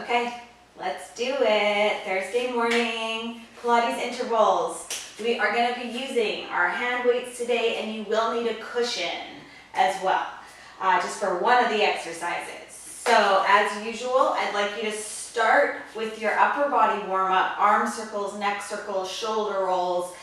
Okay, let's do it. Thursday morning, Pilates intervals. We are going to be using our hand weights today, and you will need a cushion as well, just for one of the exercises. So as usual, I'd like you to start with your upper body warm-up, arm circles, neck circles, shoulder rolls,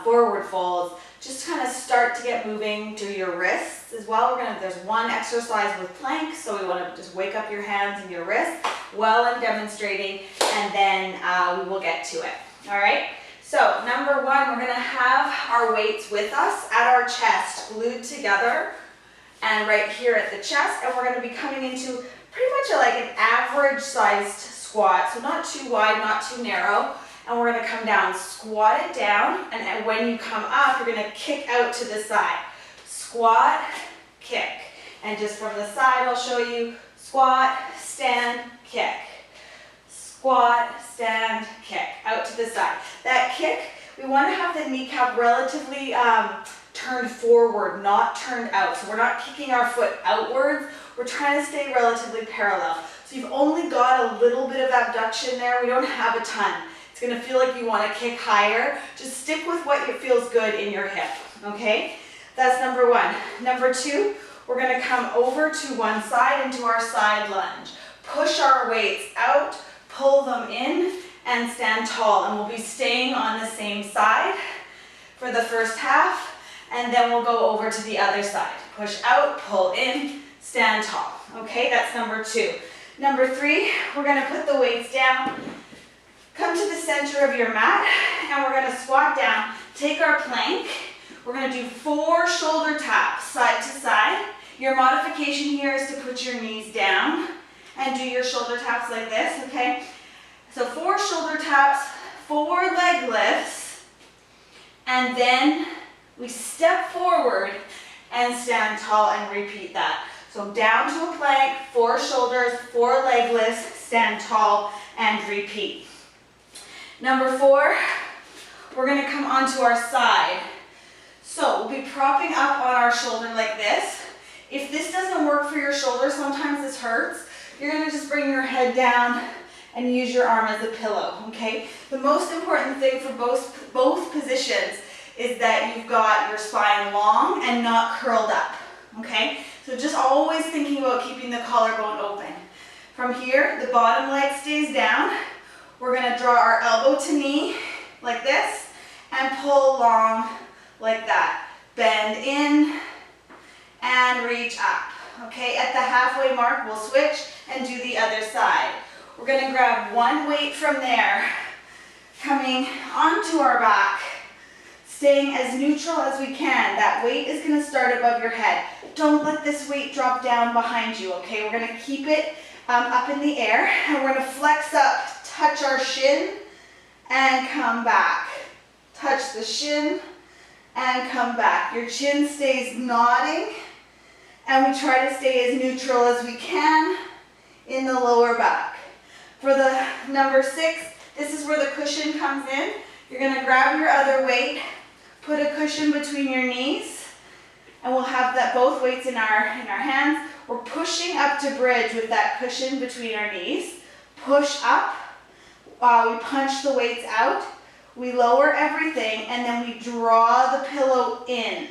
forward folds. Just kind of start to get moving through your wrists as well. There's one exercise with plank, so we want to just wake up your hands and your wrists while I'm demonstrating, and then we will get to it. All right? So number one, we're going to have our weights with us at our chest, glued together, and right here at the chest, and we're going to be coming into pretty much like an average sized squat, so not too wide, not too narrow. And we're going to come down, squat it down, and when you come up, you're going to kick out to the side. Squat, kick. And just from the side, I'll show you squat, stand, kick. Squat, stand, kick. Out to the side. That kick, we want to have the kneecap relatively turned forward, not turned out. So we're not kicking our foot outwards. We're trying to stay relatively parallel. So you've only got a little bit of abduction there. We don't have a ton. It's going to feel like you want to kick higher. Just stick with what feels good in your hip, okay? That's number one. Number two, we're going to come over to one side into our side lunge. Push our weights out, pull them in, and stand tall. And we'll be staying on the same side for the first half, and then we'll go over to the other side. Push out, pull in, stand tall. Okay, that's number two. Number three, we're going to put the weights down. Come to the center of your mat, and we're going to squat down. Take our plank. We're going to do 4 shoulder taps, side to side. Your modification here is to put your knees down and do your shoulder taps like this, okay? So 4 shoulder taps, 4 leg lifts, and then we step forward and stand tall and repeat that. So down to a plank, 4 shoulders, 4 leg lifts, stand tall, and repeat. Number 4, we're going to come onto our side. So we'll be propping up on our shoulder like this. If this doesn't work for your shoulder, sometimes this hurts, you're going to just bring your head down and use your arm as a pillow, okay? The most important thing for both positions is that you've got your spine long and not curled up, okay? So just always thinking about keeping the collarbone open. From here, the bottom leg stays down. We're going to draw our elbow to knee like this and pull long like that. Bend in and reach up. Okay, at the halfway mark, we'll switch and do the other side. We're going to grab one weight from there, coming onto our back, staying as neutral as we can. That weight is going to start above your head. Don't let this weight drop down behind you, okay? We're going to keep it up in the air, and we're going to flex up, touch our shin, and come back. Touch the shin, and come back. Your chin stays nodding, and we try to stay as neutral as we can in the lower back. For the number 6, this is where the cushion comes in. You're going to grab your other weight, put a cushion between your knees, and we'll have that both weights in our hands. We're pushing up to bridge with that cushion between our knees. Push up. We punch the weights out. We lower everything, and then we draw the pillow in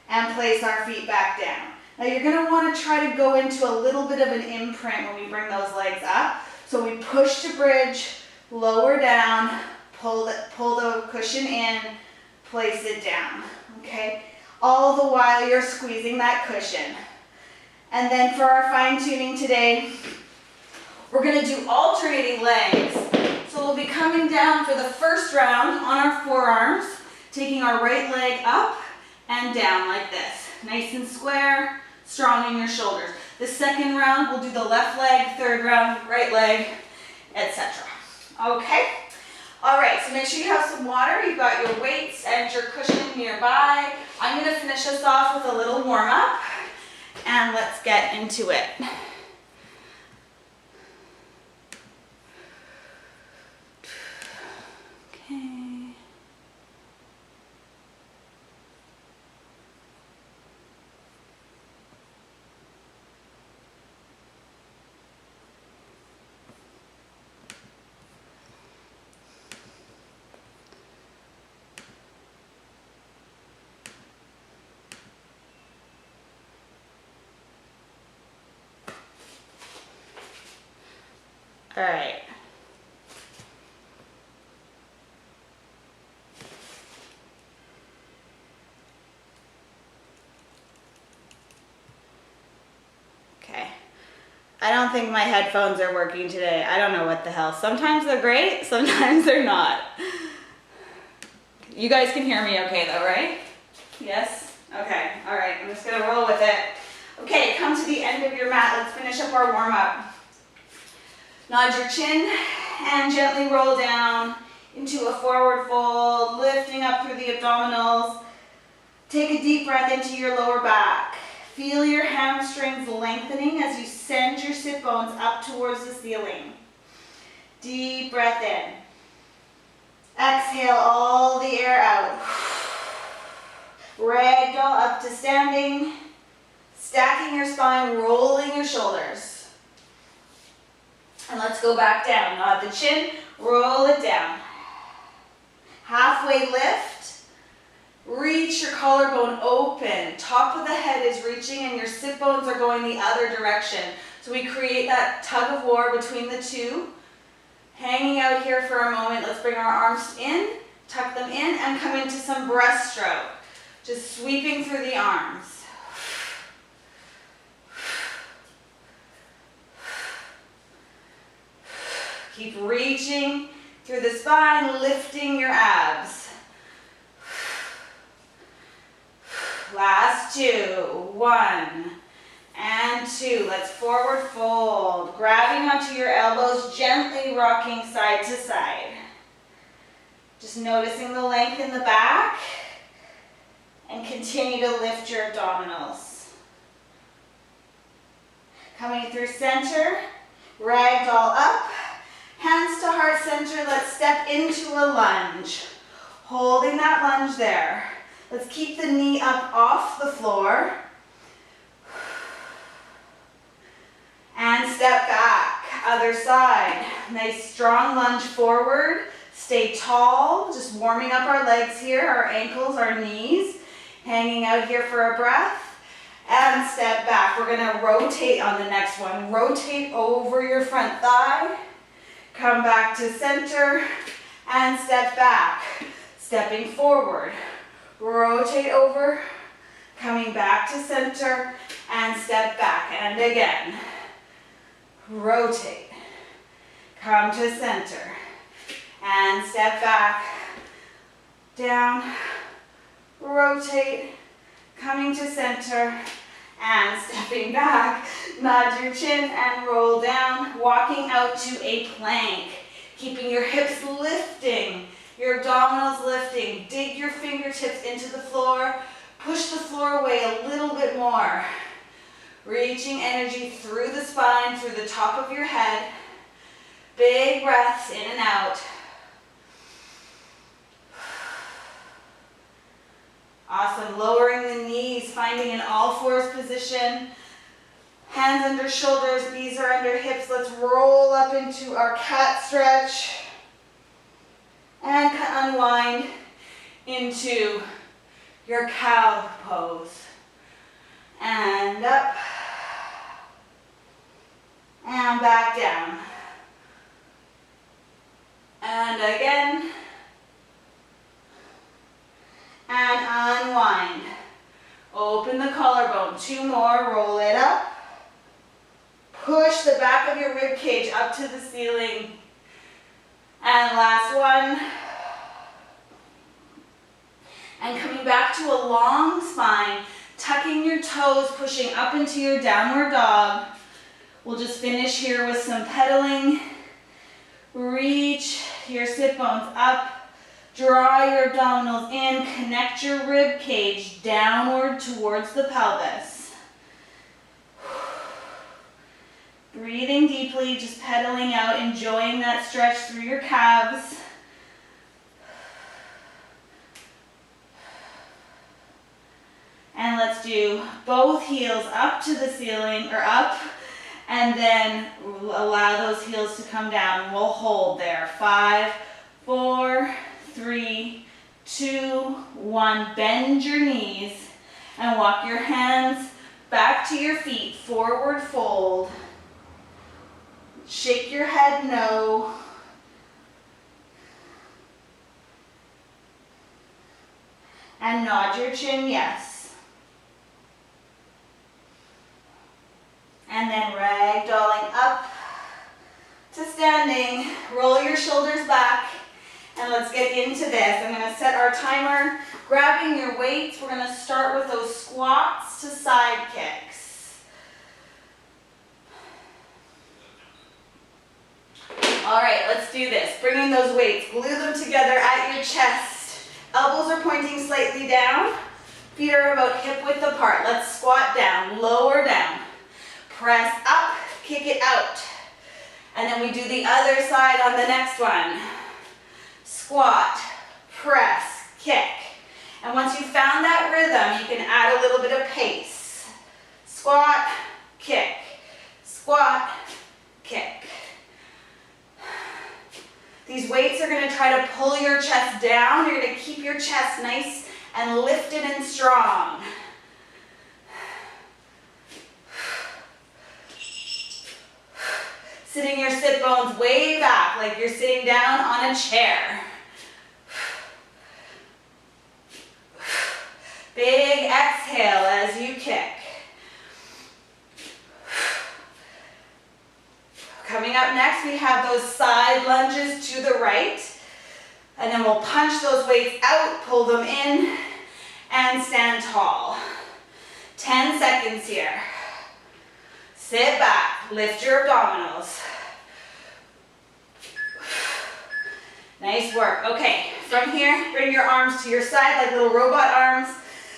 and place our feet back down. Now you're going to want to try to go into a little bit of an imprint when we bring those legs up. So we push to bridge, lower down, pull the cushion in, place it down, okay? All the while you're squeezing that cushion. And then for our fine tuning today, we're going to do alternating legs. So we'll be coming down for the first round on our forearms, taking our right leg up and down like this. Nice and square, strong in your shoulders. The second round, we'll do the left leg, third round, right leg, etc. Okay? All right, so make sure you have some water. You've got your weights and your cushion nearby. I'm going to finish us off with a little warm-up, and let's get into it. Okay. All right. Okay. I don't think my headphones are working today. I don't know what the hell. Sometimes they're great, sometimes they're not. You guys can hear me okay though, right? Yes? Okay, all right, I'm just gonna roll with it. Okay, come to the end of your mat. Let's finish up our warm-up. Nod your chin and gently roll down into a forward fold, lifting up through the abdominals. Take a deep breath into your lower back. Feel your hamstrings lengthening as you send your sit bones up towards the ceiling. Deep breath in. Exhale all the air out. Ragdoll up to standing. Stacking your spine, rolling your shoulders. And let's go back down. Nod the chin, roll it down. Halfway lift. Reach your collarbone open. Top of the head is reaching and your sit bones are going the other direction. So we create that tug of war between the two. Hanging out here for a moment. Let's bring our arms in, tuck them in, and come into some breaststroke. Just sweeping through the arms. Keep reaching through the spine, lifting your abs. Last two. 1 and 2. Let's forward fold. Grabbing onto your elbows, gently rocking side to side. Just noticing the length in the back. And continue to lift your abdominals. Coming through center. Ragdoll up. Hands to heart center. Let's step into a lunge. Holding that lunge there. Let's keep the knee up off the floor. And step back. Other side. Nice strong lunge forward. Stay tall. Just warming up our legs here. Our ankles, our knees. Hanging out here for a breath. And step back. We're going to rotate on the next one. Rotate over your front thigh. Come back to center. And step back. Stepping forward. Rotate over, coming back to center, and step back. And again, rotate, come to center, and step back, down, rotate, coming to center, and stepping back. Nod your chin and roll down, walking out to a plank, keeping your hips lifting. Your abdominals lifting. Dig your fingertips into the floor. Push the floor away a little bit more. Reaching energy through the spine, through the top of your head. Big breaths in and out. Awesome. Lowering the knees, finding an all-fours position. Hands under shoulders, knees are under hips. Let's roll up into our cat stretch. And unwind into your cow pose. And up. And back down. And again. And unwind. Open the collarbone. 2 more. Roll it up. Push the back of your rib cage up to the ceiling. And last one. And coming back to a long spine, tucking your toes, pushing up into your downward dog. We'll just finish here with some pedaling. Reach your sit bones up. Draw your abdominals in. Connect your rib cage downward towards the pelvis. Breathing deeply, just pedaling out, enjoying that stretch through your calves. And let's do both heels up to the ceiling, or up, and then allow those heels to come down. We'll hold there. 5, 4, 3, 2, 1. Bend your knees and walk your hands back to your feet. Forward fold. Shake your head no. And nod your chin yes. And then ragdolling up to standing. Roll your shoulders back. And let's get into this. I'm going to set our timer. Grabbing your weights, we're going to start with those squats to side kicks. All right, let's do this. Bringing those weights, glue them together at your chest. Elbows are pointing slightly down. Feet are about hip width apart. Let's squat down, lower down. Press up, kick it out. And then we do the other side on the next one. Squat, press, kick. And once you've found that rhythm, you can add a little bit of pace. Squat, kick, squat, kick. These weights are going to try to pull your chest down. You're going to keep your chest nice and lifted and strong. Sitting your sit bones way back like you're sitting down on a chair. Big exhale as you kick. Coming up next, we have those side lunges to the right. And then we'll punch those weights out, pull them in, and stand tall. 10 seconds here. Sit back, lift your abdominals. Nice work. Okay, from here, bring your arms to your side like little robot arms.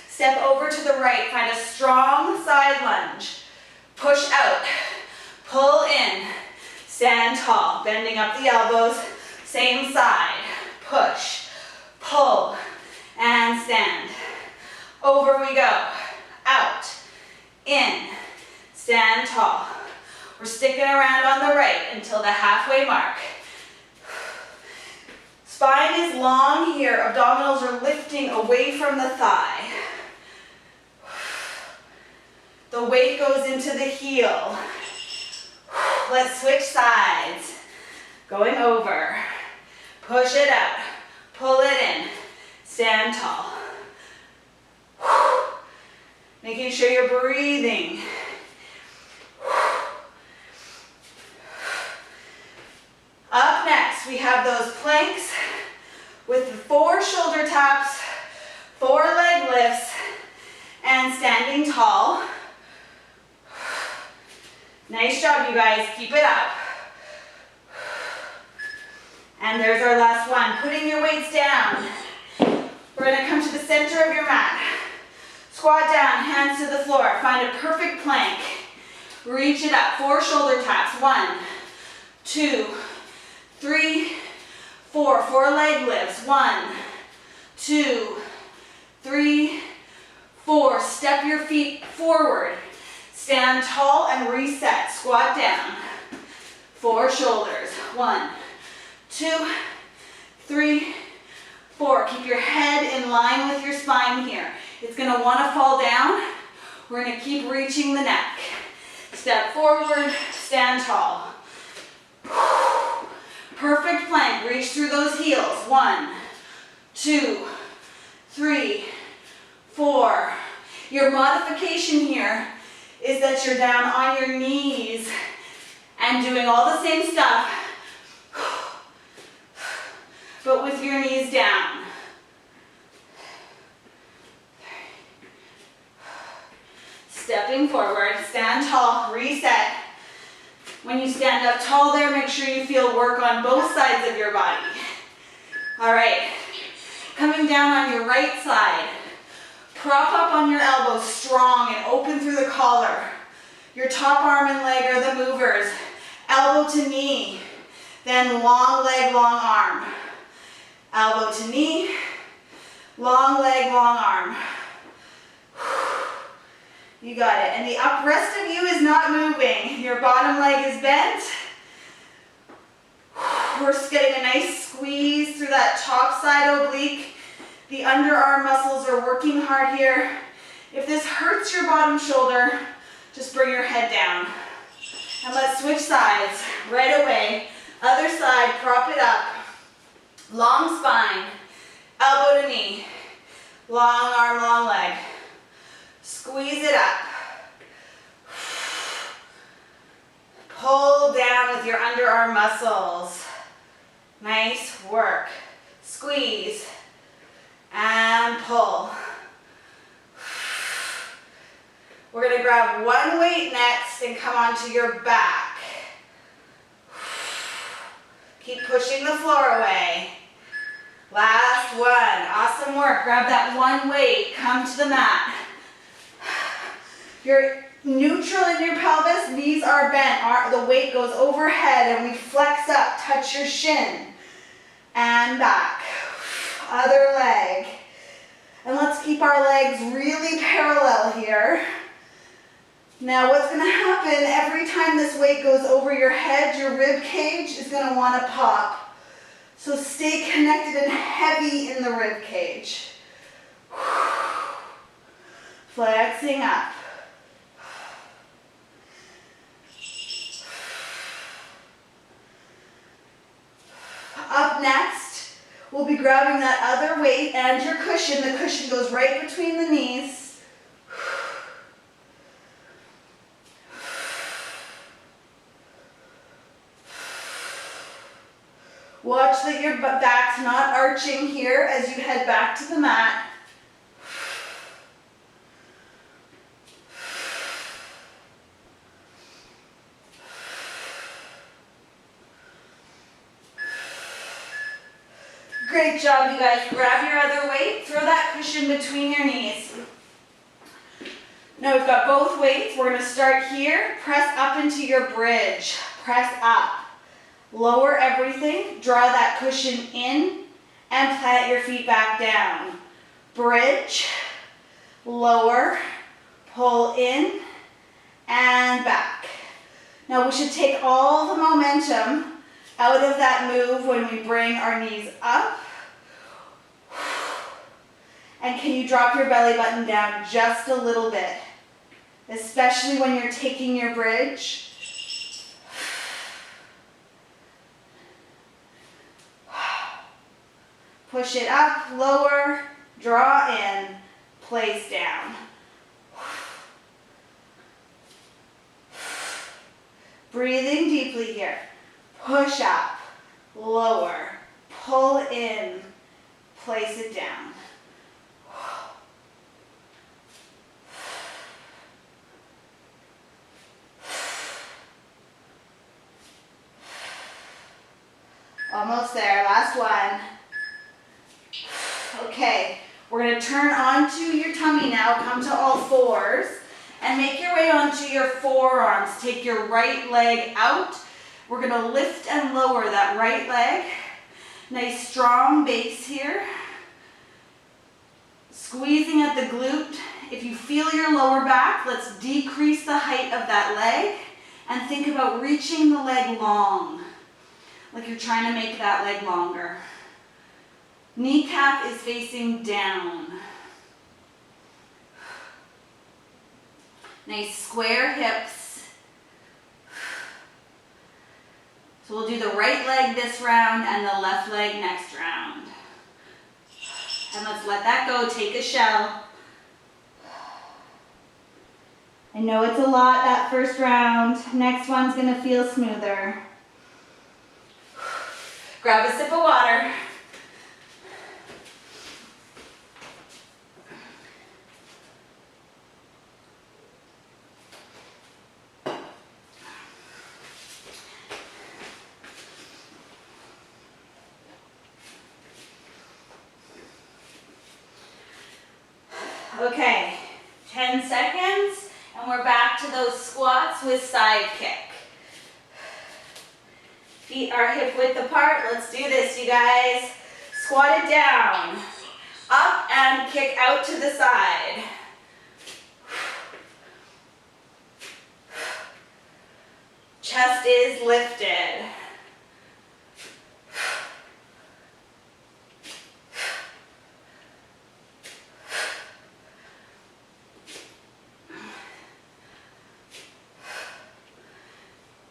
Step over to the right, find a strong side lunge. Push out, pull in, stand tall, bending up the elbows, same side. Push, pull, and stand. Over we go, out, in, stand tall. We're sticking around on the right until the halfway mark. Spine is long here, abdominals are lifting away from the thigh. The weight goes into the heel. Let's switch sides. Going over. Push it out. Pull it in. Stand tall. Making sure you're breathing. Up next, we have those planks with 4 shoulder taps, 4 leg lifts, and standing tall. Nice job, you guys. Keep it up. And there's our last one. Putting your weights down. We're going to come to the center of your mat. Squat down, hands to the floor. Find a perfect plank. Reach it up. 4 shoulder taps. 1, 2, 3, 4. 4 leg lifts. 1, 2, 3, 4. Step your feet forward. Stand tall and reset. Squat down. 4 shoulders. 1, 2, 3, 4. Keep your head in line with your spine here. It's going to want to fall down. We're going to keep reaching the neck. Step forward, stand tall. Perfect plank. Reach through those heels. 1, 2, 3, 4. Your modification here is that you're down on your knees and doing all the same stuff, but with your knees down. Stepping forward, stand tall, reset. When you stand up tall there, make sure you feel work on both sides of your body. All right, coming down on your right side. Prop up on your elbows strong and open through the collar. Your top arm and leg are the movers. Elbow to knee, then long leg, long arm. Elbow to knee, long leg, long arm. You got it. And the rest of you is not moving. Your bottom leg is bent. We're just getting a nice squeeze through that top side oblique. The underarm muscles are working hard here. If this hurts your bottom shoulder, just bring your head down. And let's switch sides. right away. Other side, prop it up. Long spine, elbow to knee. Long arm, long leg. Squeeze it up. Pull down with your underarm muscles. Nice work. Squeeze and pull. We're going to grab one weight next and come onto your back. Keep pushing the floor away. Last one. Awesome work. Grab that one weight. Come to the mat. You're neutral in your pelvis. Knees are bent. The weight goes overhead and we flex up. Touch your shin. And back. Other leg. And let's keep our legs really parallel here. Now what's going to happen every time this weight goes over your head, your rib cage is going to want to pop. So stay connected and heavy in the rib cage. Flexing up. Up next, we'll be grabbing that other weight and your cushion. The cushion goes right between the knees. Watch that your back's not arching here as you head back to the mat. Great job, you guys. Grab your other weight, throw that cushion between your knees. Now we've got both weights. We're going to start here. Press up into your bridge. Press up. Lower everything, draw that cushion in, and plant your feet back down. Bridge, lower, pull in, and back. Now we should take all the momentum out of that move when we bring our knees up. And can you drop your belly button down just a little bit, especially when you're taking your bridge. Push it up, lower, draw in, place down. Breathing deeply here. Push up, lower, pull in, place it down. Almost there, last one. Okay, we're going to turn onto your tummy now, come to all fours, and make your way onto your forearms. Take your right leg out. We're going to lift and lower that right leg. Nice strong base here. Squeezing at the glute. If you feel your lower back, let's decrease the height of that leg and think about reaching the leg long, like you're trying to make that leg longer. Kneecap is facing down. Nice square hips. So we'll do the right leg this round and the left leg next round. And let's let that go, take a shell. I know it's a lot that first round. Next one's gonna feel smoother. Grab a sip of water. Okay, 10 seconds, and we're back to those squats with side kick. Feet are hip width apart. Let's do this, you guys. Squat it down, up and kick out to the side. Chest is lifted.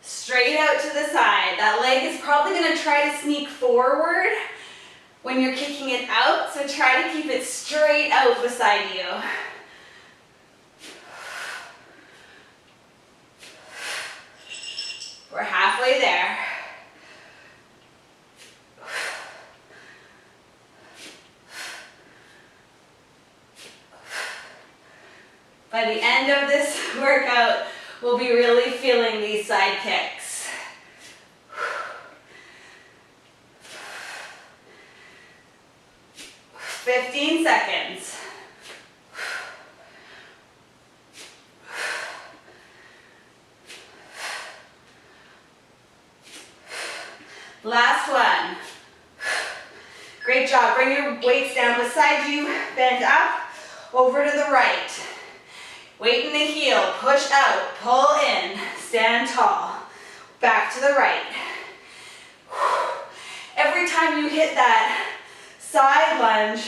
Straight out out to the side. That leg is probably gonna try to sneak forward when you're kicking it out, so try to keep it straight out beside you. We're halfway there. By the end of this workout, we'll be really feeling these side kicks. 15 seconds. Last one. Great job. Bring your weights down beside you. Bend up, over to the right. Weight in the heel. Push out, pull in, stand tall. Back to the right. Every time you hit that side lunge,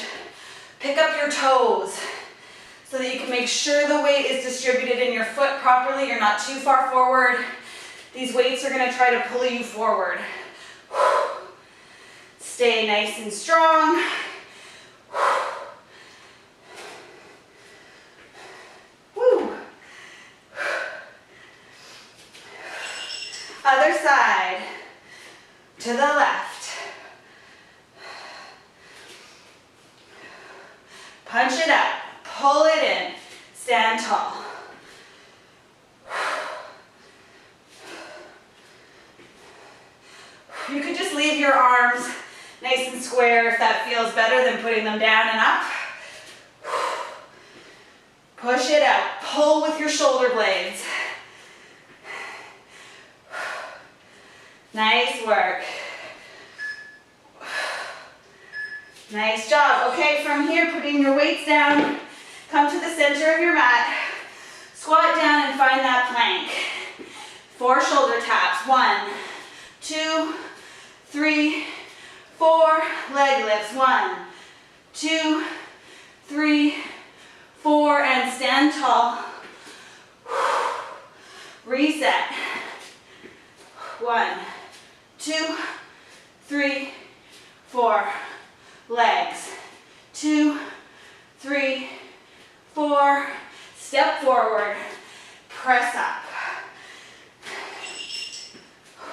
pick up your toes so that you can make sure the weight is distributed in your foot properly. You're not too far forward. These weights are going to try to pull you forward. Stay nice and strong. Woo. Other side. To the left. Punch it up. Pull it in. Stand tall. You could just leave your arms nice and square if that feels better than putting them down and up. Push it out. Pull with your shoulder blades. Nice work. Nice job. Okay, from here, putting your weights down, come to the center of your mat, squat down and find that plank. 4 shoulder taps. 1, 2, 3, 4, leg lifts. 1, 2, 3, 4, and stand tall. Reset. 1, 2, 3, 4. Legs. 2, 3, 4. Step forward. Press up.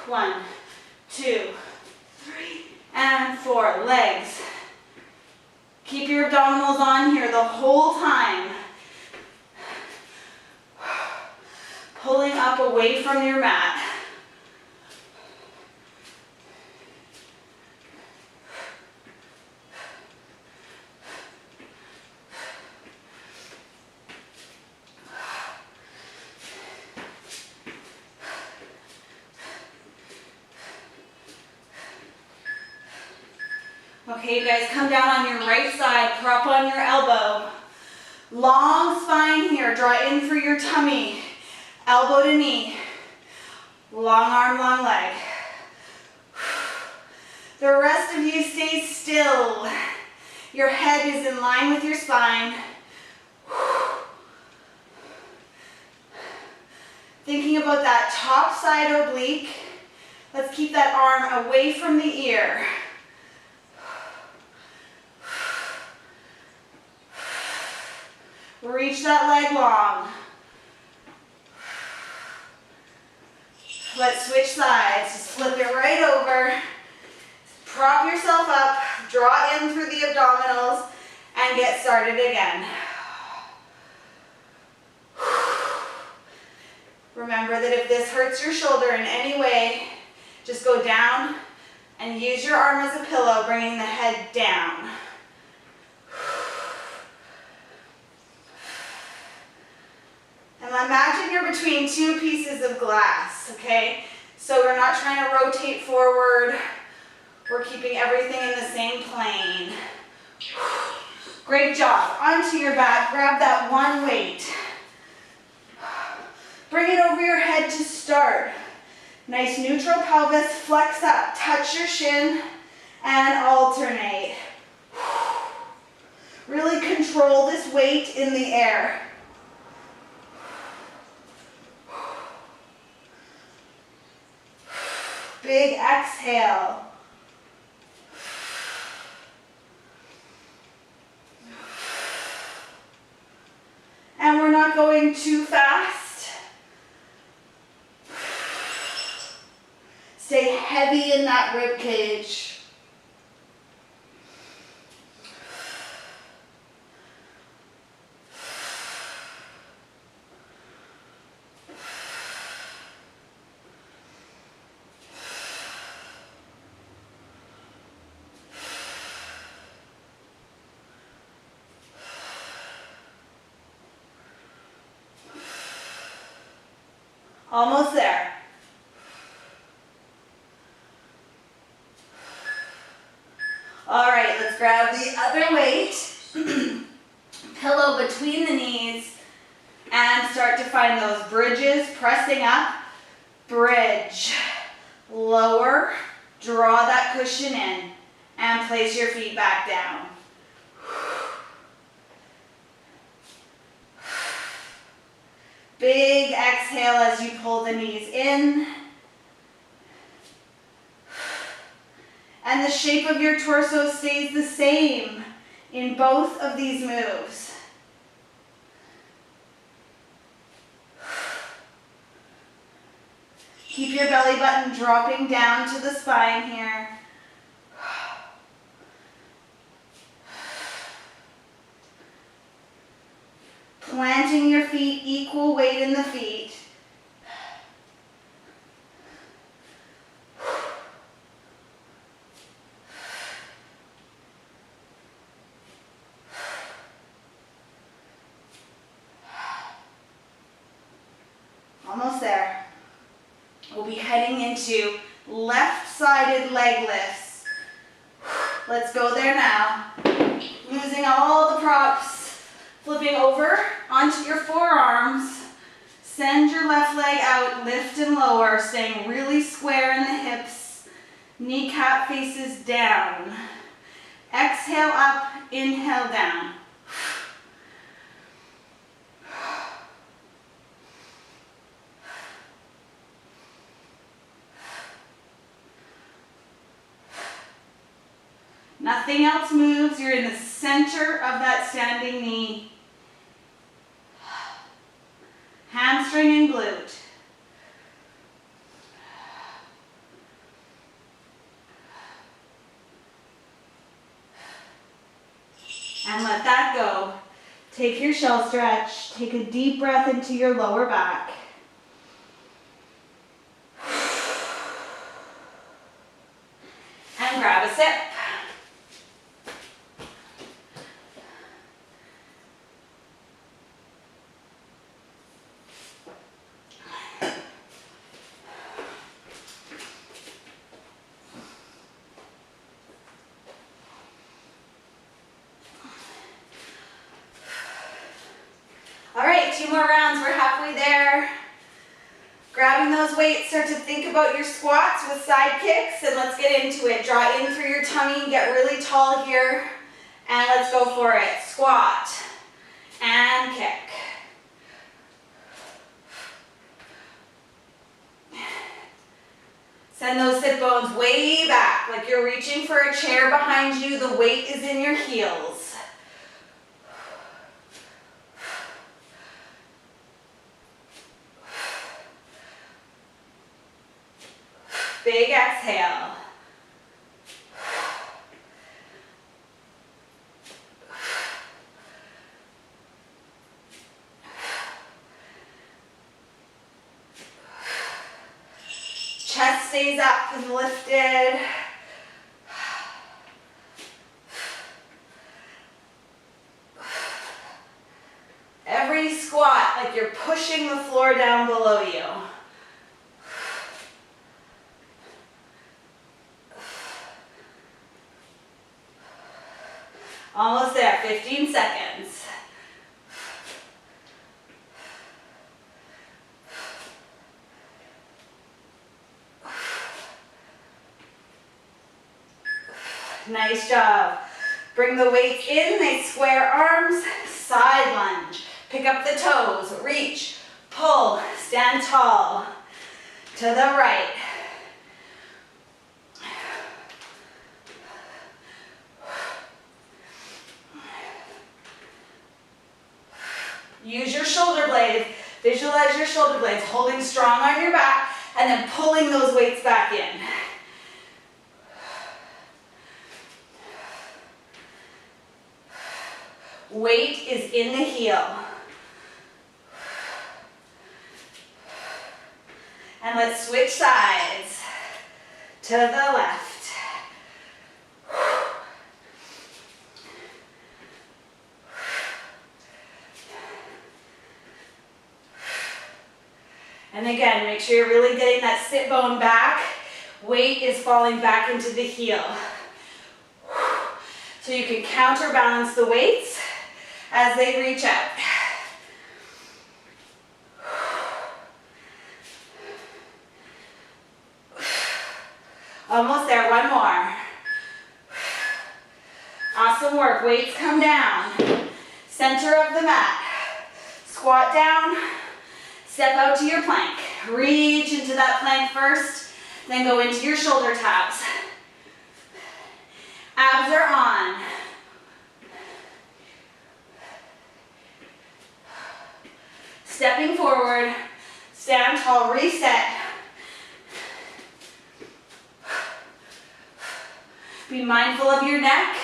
1, 2, 3, and 4. Legs. Keep your abdominals on here the whole time. Pulling up away from your mat. Okay, you guys, come down on your right side, prop on your elbow. Long spine here, draw in through your tummy. Elbow to knee. Long arm, long leg. The rest of you stay still. Your head is in line with your spine. Thinking about that top side oblique. Let's keep that arm away from the ear. Reach that leg long. Let's switch sides. Just flip it right over. Prop yourself up. Draw in through the abdominals and get started again. Remember that if this hurts your shoulder in any way, just go down and use your arm as a pillow, bringing the head down. And imagine you're between 2 pieces of glass, okay? So we're not trying to rotate forward. We're keeping everything in the same plane. Great job. Onto your back, grab that one weight. Bring it over your head to start. Nice neutral pelvis, flex up, touch your shin, and alternate. Really control this weight in the air. Big exhale. And we're not going too fast. Stay heavy in that rib cage. Almost there. All right, let's grab the other weight, pillow between the knees, and start to find those bridges, pressing up, bridge, lower, draw that cushion in, and place your feet back down. Big exhale as you pull the knees in. And the shape of your torso stays the same in both of these moves. Keep your belly button dropping down to the spine here. Planting your feet, equal weight in the feet. Almost there. We'll be heading into left-sided leg lifts. Let's go there now. Using all the props. Flipping over onto your forearms. Send your left leg out, lift and lower, staying really square in the hips. Kneecap faces down. Exhale up, inhale down. Nothing else moves. You're in the center of that standing knee. Hamstring and glute. And let that go. Take your shell stretch. Take a deep breath into your lower back. And grab a sip. All right, 2 more rounds, we're halfway there. Grabbing those weights, start to think about your squats with side kicks, and let's get into it. Draw in through your tummy, get really tall here, and let's go for it. Squat and kick. Send those sit bones way back, like you're reaching for a chair behind you. The weight is in your heels. Big exhale. Chest stays up and lifted. Every squat, like you're pushing the floor down below you. Almost there, 15 seconds. Nice job. Bring the weights in, nice square arms, side lunge. Pick up the toes, reach, pull, stand tall. To the right. Use your shoulder blades. Visualize your shoulder blades holding strong on your back and then pulling those weights back in. Weight is in the heel. And let's switch sides to the left. And again, make sure you're really getting that sit bone back. Weight is falling back into the heel. So you can counterbalance the weights as they reach out. Almost there, one more. Awesome work, weights come down. Center of the mat. Squat down, step out to your plank. Reach into that plank first, then go into your shoulder taps. Abs are on. Stepping forward, stand tall, reset. Be mindful of your neck.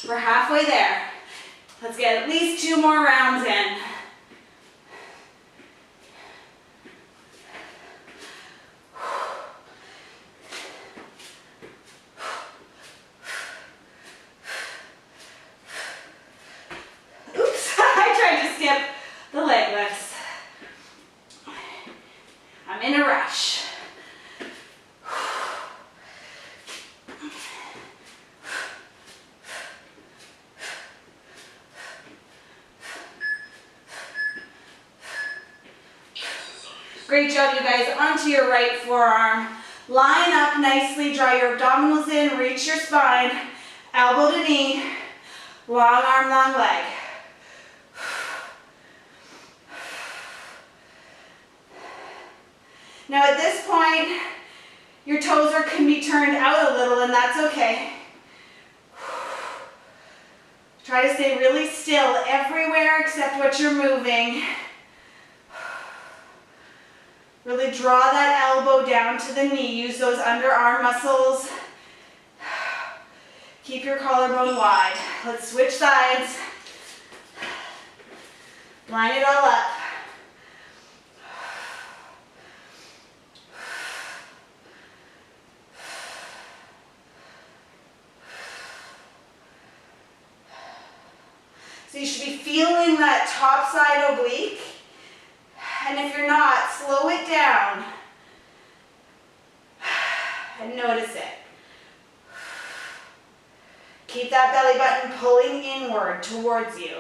We're halfway there. Let's get at least 2 more rounds in. Oops, I tried to skip the leg lifts. I'm in a rush. Great job, you guys. Onto your right forearm. Line up nicely, draw your abdominals in, reach your spine, elbow to knee, long arm, long leg. Now at this point, your toes can be turned out a little, and that's okay. Try to stay really still everywhere except what you're moving. Really draw that elbow down to the knee. Use those underarm muscles. Keep your collarbone wide. Let's switch sides. Line it all up. So you should be feeling that top side oblique. And if you're not, slow it down and notice it. Keep that belly button pulling inward towards you.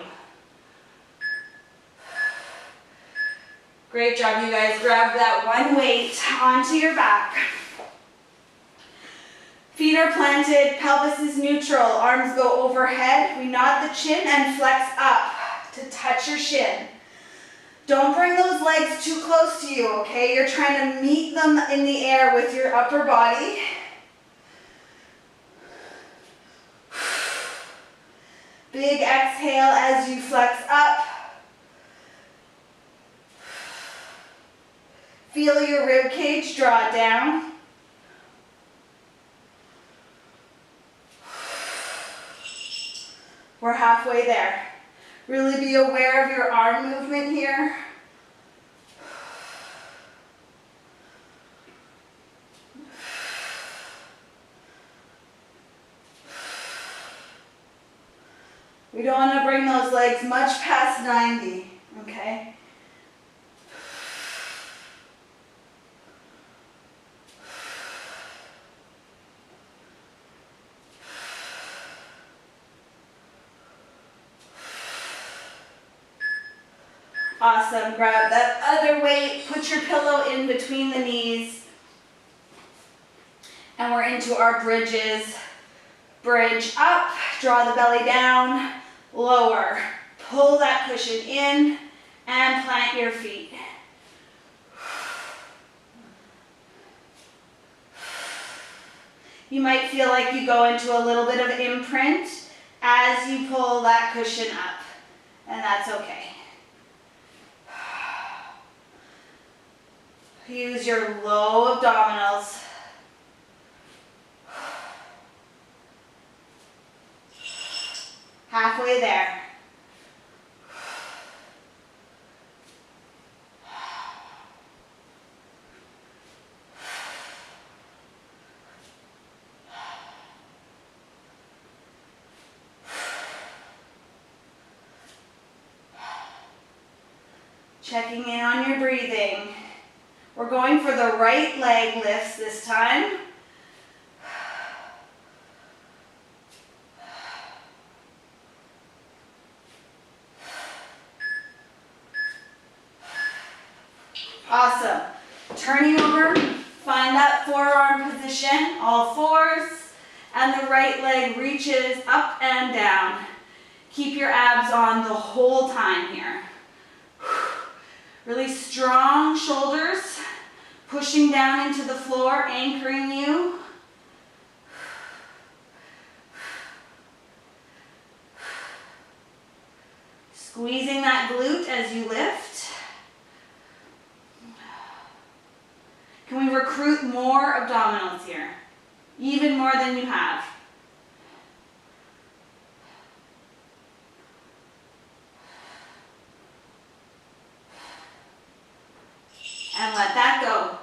Great job, you guys. Grab that one weight onto your back. Feet are planted, pelvis is neutral, arms go overhead. We nod the chin and flex up to touch your shin. Don't bring those legs too close to you, okay? You're trying to meet them in the air with your upper body. Big exhale as you flex up. Feel your rib cage draw down. We're halfway there. Really be aware of your arm movement here. We don't want to bring those legs much past 90, okay? Awesome. Grab that other weight, put your pillow in between the knees, and we're into our bridges. Bridge up, draw the belly down, lower. Pull that cushion in and plant your feet. You might feel like you go into a little bit of imprint as you pull that cushion up, and that's okay. Use your low abdominals. Halfway there. Checking in on your breathing. We're going for the right leg lifts this time. Awesome. Turning over, find that forearm position, all fours, and the right leg reaches up and down. Keep your abs on the whole time here. Really strong shoulders, pushing down into the floor, anchoring you. Squeezing that glute as you lift. Can we recruit more abdominals here? Even more than you have. And let that go.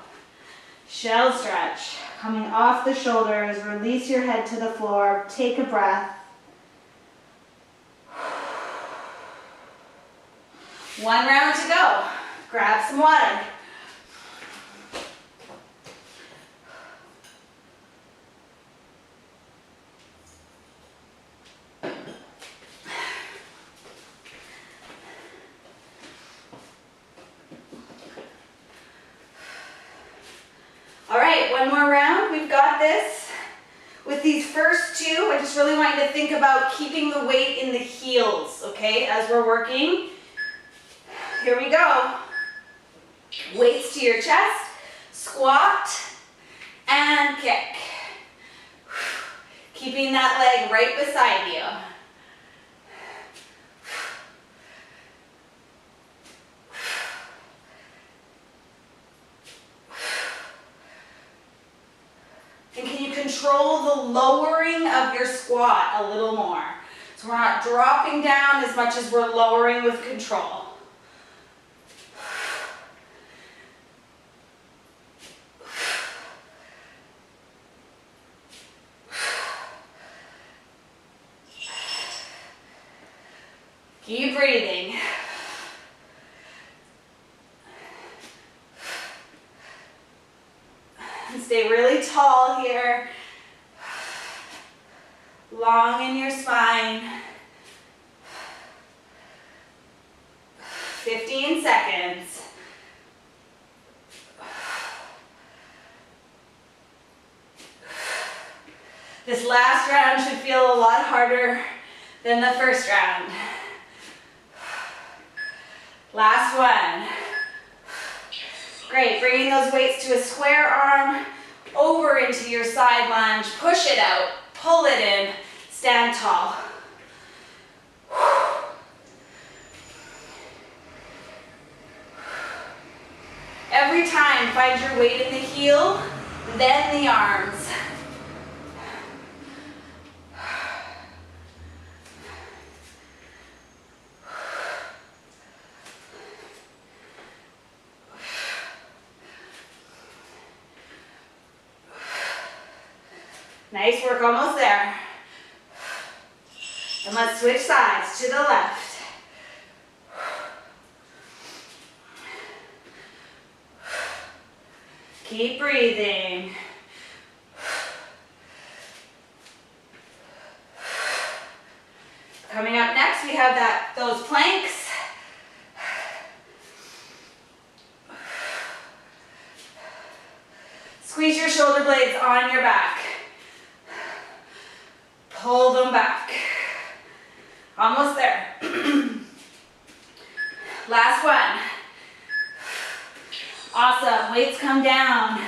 Shell stretch. Coming off the shoulders, release your head to the floor. Take a breath. One round to go. Grab some water. All right, one more round. We've got this. With these first two, I just really want you to think about keeping the weight in the heels, okay, as we're working. Here we go. Weights to your chest, squat, and kick. Keeping that leg right beside you. And can you control the lowering of your squat a little more? So we're not dropping down as much as we're lowering with control. Keep breathing. And stay really tall here. Long in your spine. 15 seconds. This last round should feel a lot harder than the first round. Last one. Great, bringing those weights to a square arm, over into your side lunge, push it out, pull it in, stand tall. Every time, find your weight in the heel, then the arms. Nice work, almost there. And let's switch sides to the left. Keep breathing. Coming up next, we have those planks. Squeeze your shoulder blades on your back. Pull them back. Almost there. Last one. Awesome. Weights come down.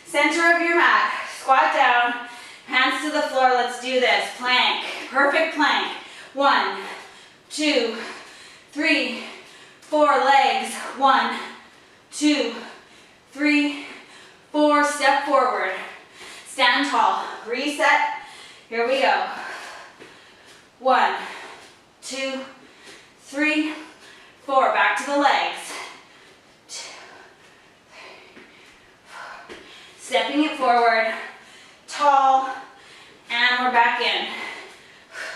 Center of your mat. Squat down. Hands to the floor, let's do this. Plank, perfect plank. 1, 2, 3, 4 legs. 1, 2, 3, 4, step forward. Stand tall, reset. Here we go. 1, 2, 3, 4, back to the legs. 2, 3, 4. Stepping it forward, tall, and we're back in.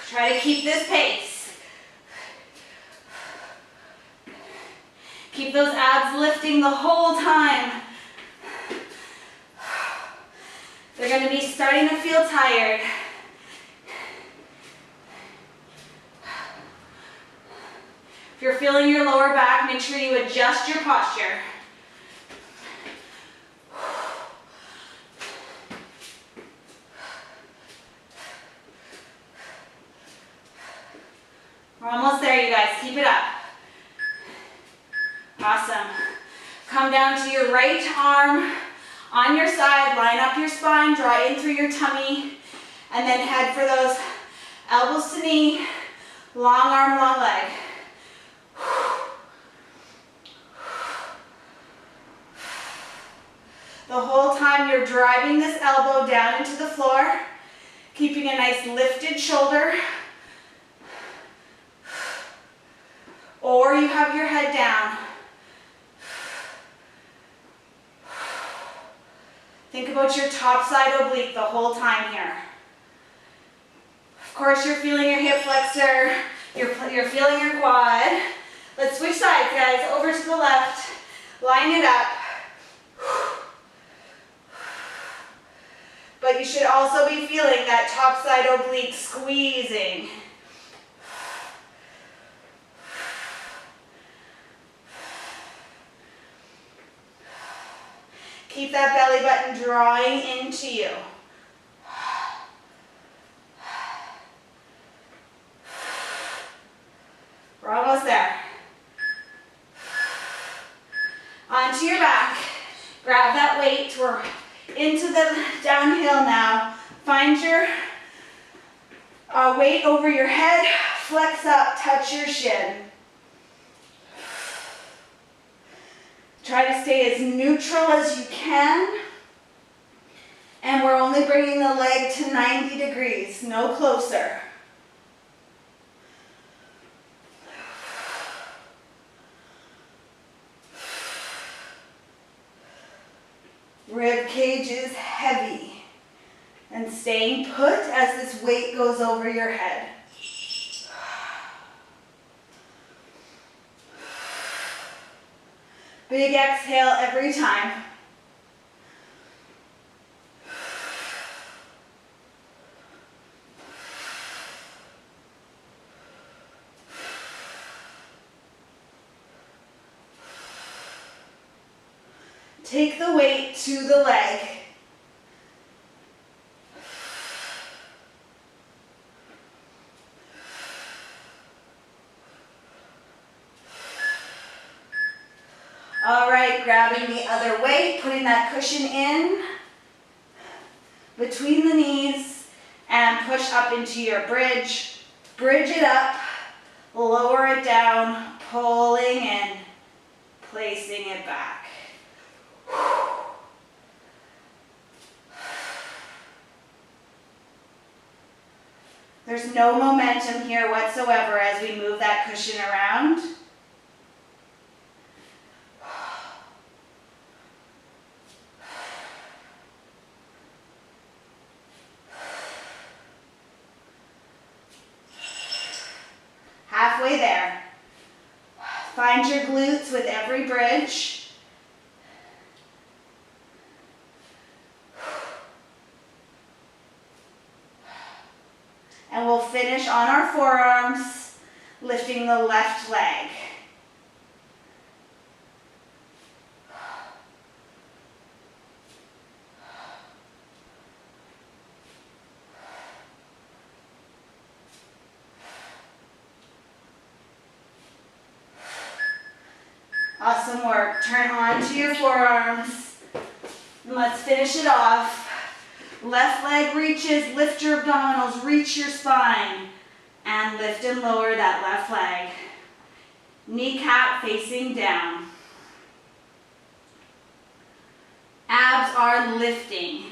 Try to keep this pace. Keep those abs lifting the whole time. They're going to be starting to feel tired. If you're feeling your lower back, make sure you adjust your posture. We're almost there, you guys. Keep it up. Awesome. Come down to your right arm on your side. Line up your spine. Draw in through your tummy. And then head for those elbows to knee. Long arm, long leg. The whole time you're driving this elbow down into the floor, keeping a nice lifted shoulder. Or you have your head down. Think about your top side oblique the whole time here. Of course, you're feeling your hip flexor, you're feeling your quad. Let's switch sides, guys. Over to the left. Line it up. But you should also be feeling that top side oblique squeezing. Keep that belly button drawing into you. We're almost there. Onto your back. Grab that weight. We're into the downhill now. Find your weight over your head. Flex up. Touch your shin. Try to stay as neutral as you can. And we're only bringing the leg to 90 degrees, no closer. Rib cage is heavy. And staying put as this weight goes over your head. Big exhale every time. Take the weight to the leg. All right, grabbing the other weight, putting that cushion in between the knees and push up into your bridge. Bridge it up, lower it down, pulling in, placing it back. There's no momentum here whatsoever as we move that cushion around. Halfway there. Find your glutes with every bridge. And we'll finish on our forearms, lifting the left leg. Awesome work. Turn onto your forearms. And let's finish it off Left leg reaches, lift your abdominals, reach your spine, and lift and lower that left leg. Kneecap facing down. Abs are lifting.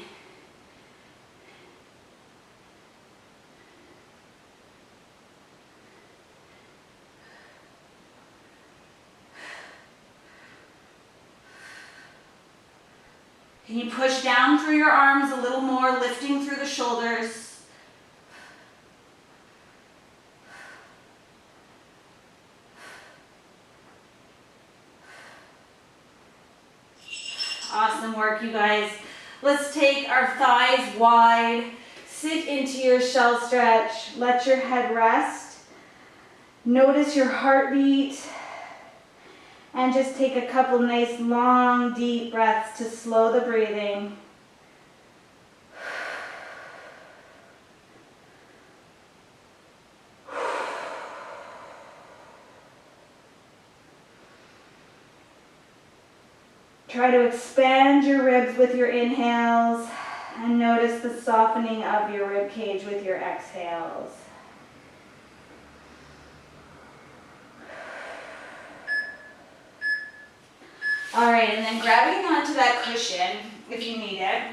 Can you push down through your arms a little more, lifting through the shoulders? Awesome work, you guys. Let's take our thighs wide, sit into your shell stretch, let your head rest. Notice your heartbeat. And just take a couple nice long deep breaths to slow the breathing. Try to expand your ribs with your inhales and notice the softening of your rib cage with your exhales. All right, and then grabbing onto that cushion, if you need it,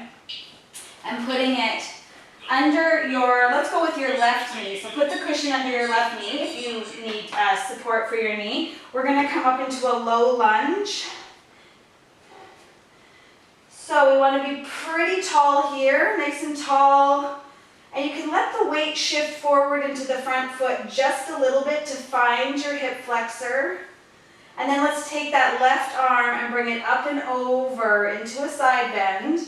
and putting it under your, let's go with your left knee. So put the cushion under your left knee if you need support for your knee. We're gonna come up into a low lunge. So we wanna be pretty tall here, nice and tall. And you can let the weight shift forward into the front foot just a little bit to find your hip flexor. And then let's take that left arm and bring it up and over into a side bend.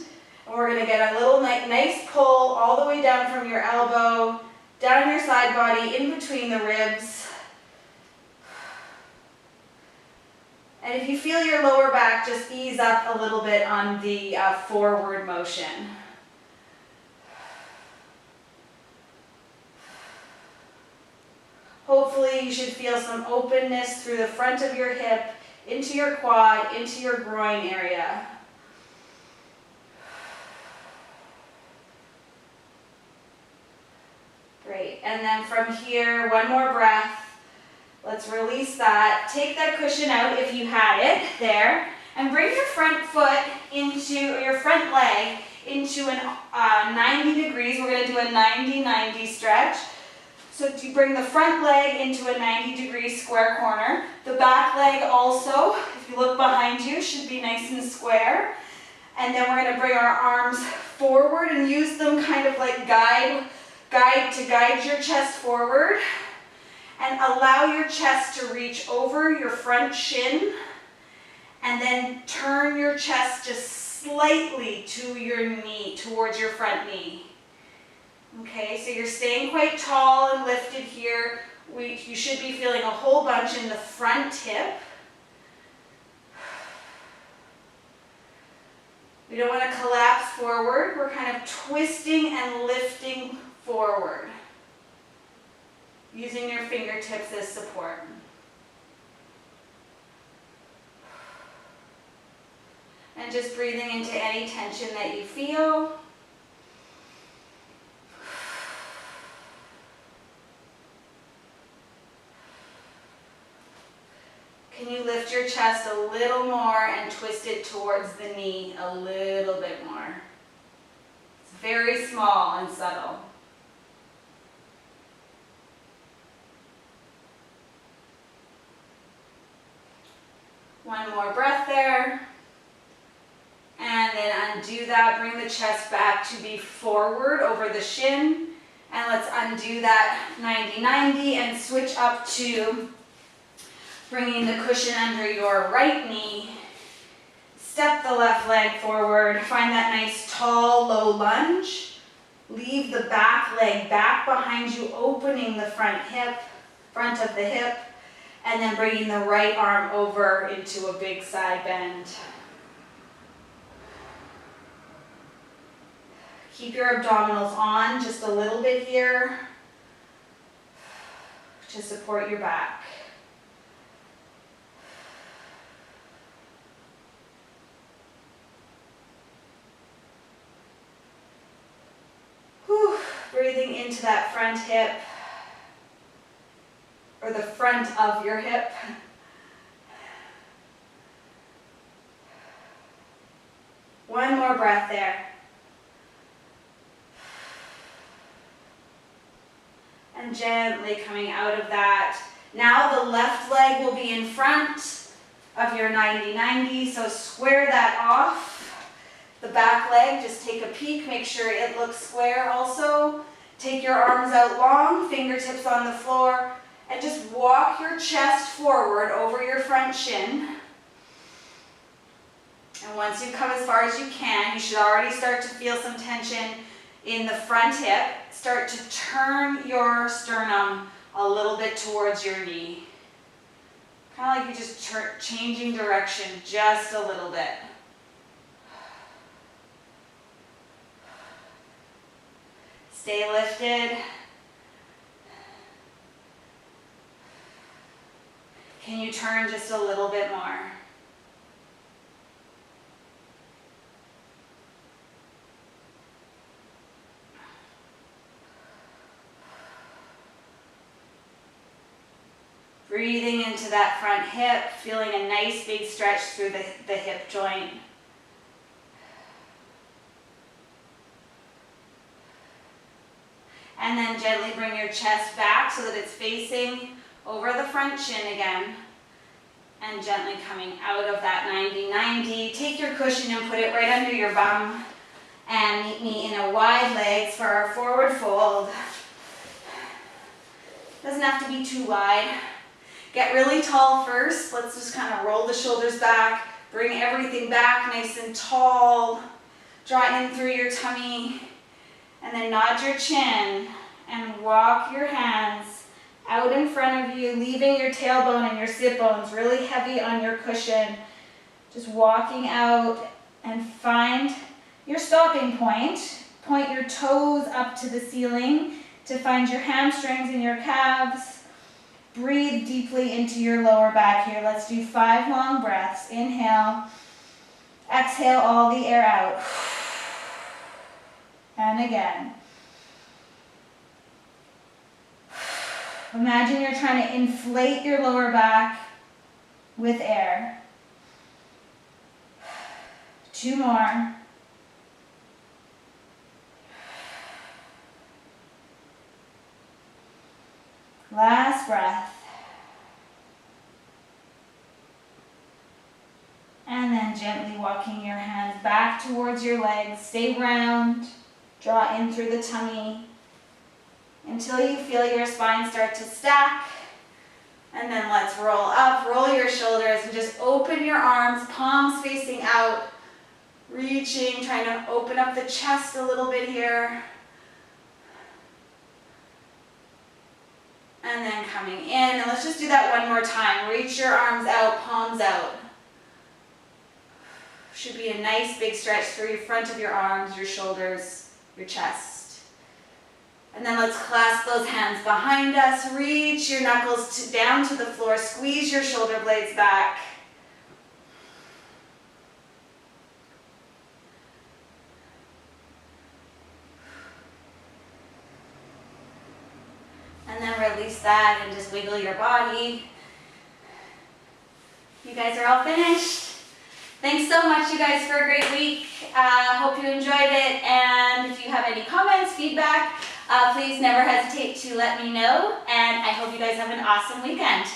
And we're gonna get a little nice pull all the way down from your elbow, down your side body, in between the ribs. And if you feel your lower back, just ease up a little bit on the forward motion. Hopefully you should feel some openness through the front of your hip, into your quad, into your groin area. Great, and then from here, one more breath. Let's release that. Take that cushion out if you had it there, and bring your front foot into, or your front leg into an 90 degrees. We're gonna do a 90-90 stretch. So you bring the front leg into a 90-degree square corner. The back leg also, if you look behind you, should be nice and square. And then we're gonna bring our arms forward and use them kind of like guide your chest forward. And allow your chest to reach over your front shin. And then turn your chest just slightly to your knee, towards your front knee. Okay, so you're staying quite tall and lifted here. You should be feeling a whole bunch in the front hip. We don't want to collapse forward. We're kind of twisting and lifting forward, using your fingertips as support. And just breathing into any tension that you feel. Can you lift your chest a little more and twist it towards the knee a little bit more? It's very small and subtle. One more breath there. And then undo that. Bring the chest back to be forward over the shin. And let's undo that 90-90 and switch up to bringing the cushion under your right knee. Step the left leg forward. Find that nice tall low lunge. Leave the back leg back behind you, opening the front of the hip, and then bringing the right arm over into a big side bend. Keep your abdominals on just a little bit here to support your back. into that front hip, or the front of your hip. One more breath there. And gently coming out of that. Now the left leg will be in front of your 90-90, so square that off. The back leg, just take a peek, make sure it looks square also. Take your arms out long, fingertips on the floor, and just walk your chest forward over your front shin. And once you come as far as you can, you should already start to feel some tension in the front hip. Start to turn your sternum a little bit towards your knee. Kind of like you're just changing direction just a little bit. Stay lifted. Can you turn just a little bit more? Breathing into that front hip, feeling a nice big stretch through the hip joint. And then gently bring your chest back so that it's facing over the front shin again. And gently coming out of that 90-90. Take your cushion and put it right under your bum. And meet me in a wide legs for our forward fold. Doesn't have to be too wide. Get really tall first. Let's just kind of roll the shoulders back. Bring everything back nice and tall. Draw in through your tummy. And then nod your chin and walk your hands out in front of you, leaving your tailbone and your sit bones really heavy on your cushion. Just walking out and find your stopping point. Point your toes up to the ceiling to find your hamstrings and your calves. Breathe deeply into your lower back here. Let's do 5 long breaths. Inhale. Exhale all the air out. And again. Imagine you're trying to inflate your lower back with air. 2 more. Last breath. And then gently walking your hands back towards your legs. Stay round. Draw in through the tummy until you feel your spine start to stack. And then let's roll up, roll your shoulders, and just open your arms, palms facing out, reaching, trying to open up the chest a little bit here. And then coming in, and let's just do that one more time. Reach your arms out, palms out. Should be a nice big stretch through your front of your arms, your shoulders, your chest. And then let's clasp those hands behind us. Reach your knuckles down to the floor. Squeeze your shoulder blades back. And then release that and just wiggle your body. You guys are all finished. Thanks so much, you guys, for a great week. Hope you enjoyed it. And if you have any comments, feedback, please never hesitate to let me know. And I hope you guys have an awesome weekend.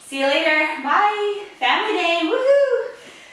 See you later. Bye. Family day. Woohoo!